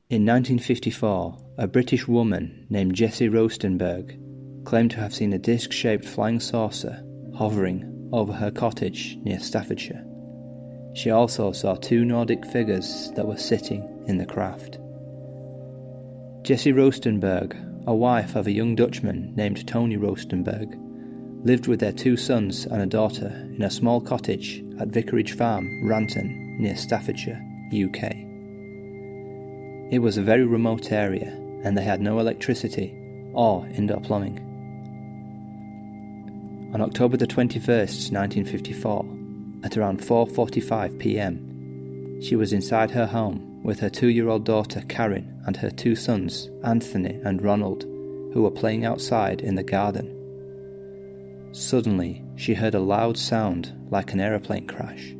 In 1954, a British woman named Jessie Roestenberg claimed to have seen a disc-shaped flying saucer hovering over her cottage near Staffordshire. She also saw two Nordic figures that were sitting in the craft. Jessie Roestenberg, a wife of a young Dutchman named Tony Roestenberg, lived with their two sons and a daughter in a small cottage at Vicarage Farm, Ranton, near Staffordshire, UK. It was a very remote area and they had no electricity or indoor plumbing. On October the 21st, 1954, at around 4:45 p.m, she was inside her home with her 2-year-old daughter Karin and her two sons, Anthony and Ronald, who were playing outside in the garden. Suddenly, she heard a loud sound like an aeroplane crash.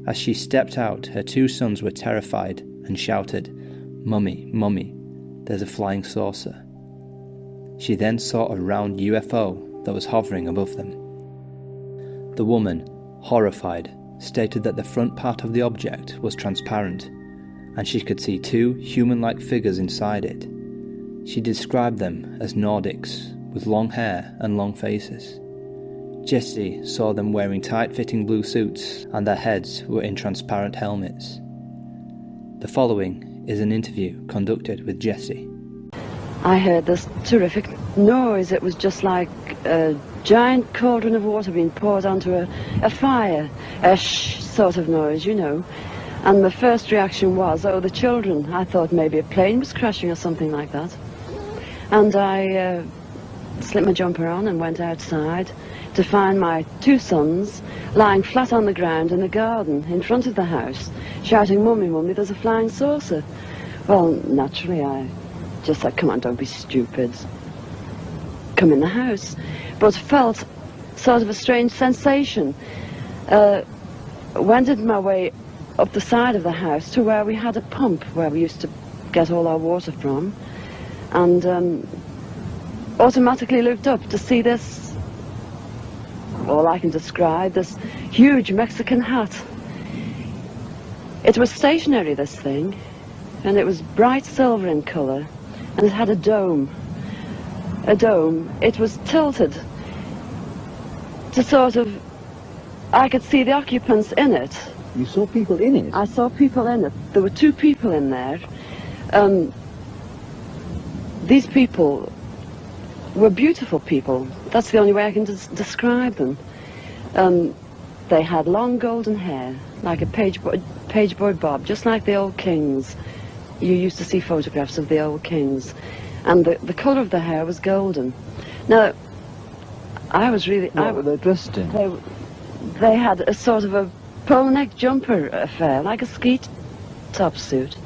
As she stepped out, her two sons were terrified and shouted, "Mummy, Mummy, there's a flying saucer." She then saw a round UFO that was hovering above them. The woman, horrified, stated that the front part of the object was transparent, and she could see two human-like figures inside it. She described them as Nordics, with long hair and long faces. Jessie saw them wearing tight-fitting blue suits, and their heads were in transparent helmets. The following is an interview conducted with Jessie. I heard this terrific noise. It was just like a giant cauldron of water being poured onto a fire. A shh sort of noise, you know. And my first reaction was, oh, the children. I thought maybe a plane was crashing or something like that. And I slipped my jumper on and went outside to find my two sons lying flat on the ground in the garden in front of the house, shouting, "Mummy, Mummy, there's a flying saucer." Well, naturally I just said, "Come on, don't be stupid. Come in the house." But felt sort of a strange sensation. Wended my way up the side of the house to where we had a pump where we used to get all our water from, and automatically looked up to see this, all I can describe, this huge Mexican hat. It was stationary, this thing, and it was bright silver in colour, and it had a dome. It was tilted to sort of, I could see the occupants in it. You saw people in it? I saw people in it. There were two people in there. These people were beautiful people. That's the only way I can describe them. They had long golden hair, like a page boy bob, just like the old kings. You used to see photographs of the old kings. And the colour of the hair was golden. Now, I was really... What were they dressed in? They had a sort of a polo neck jumper affair, like a ski top suit,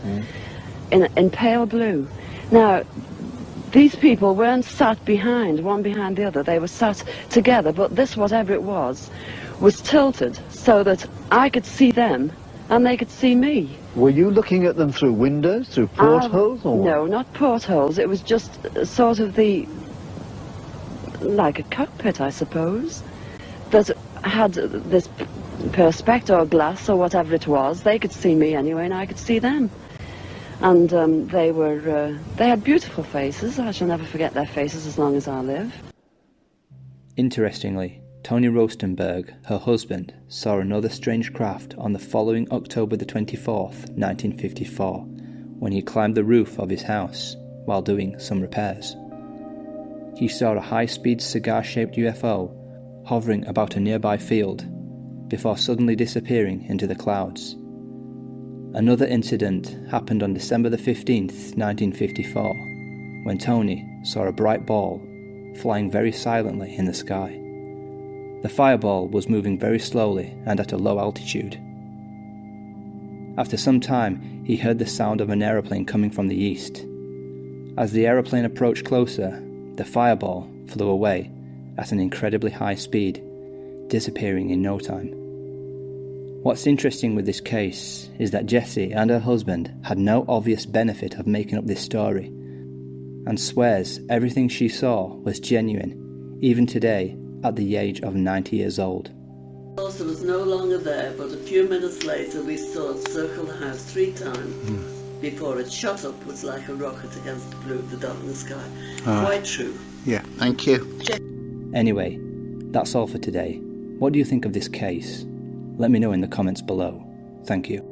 in pale blue. Now, these people weren't sat behind, one behind the other. They were sat together, but this, whatever it was tilted so that I could see them and they could see me. Were you looking at them through windows, through portholes, or what? No, not portholes. It was just sort of like a cockpit, I suppose, that had this perspex or glass or whatever it was. They could see me anyway, and I could see them. And they had beautiful faces. I shall never forget their faces as long as I live. Interestingly, Tony Roestenberg, her husband, saw another strange craft on the following October the 24th, 1954, when he climbed the roof of his house while doing some repairs. He saw a high-speed cigar-shaped UFO hovering about a nearby field before suddenly disappearing into the clouds. Another incident happened on December the 15th, 1954, when Tony saw a bright ball flying very silently in the sky. The fireball was moving very slowly and at a low altitude. After some time, he heard the sound of an aeroplane coming from the east. As the aeroplane approached closer, the fireball flew away at an incredibly high speed, disappearing in no time. What's interesting with this case is that Jessie and her husband had no obvious benefit of making up this story, and swears everything she saw was genuine, even today at the age of 90 years old. The saucer was no longer there, but a few minutes later we saw it circle the house 3 times. before it shot upwards like a rocket against the blue of the darkness sky. Ah. Quite true. Yeah, thank you. Anyway, that's all for today. What do you think of this case? Let me know in the comments below. Thank you.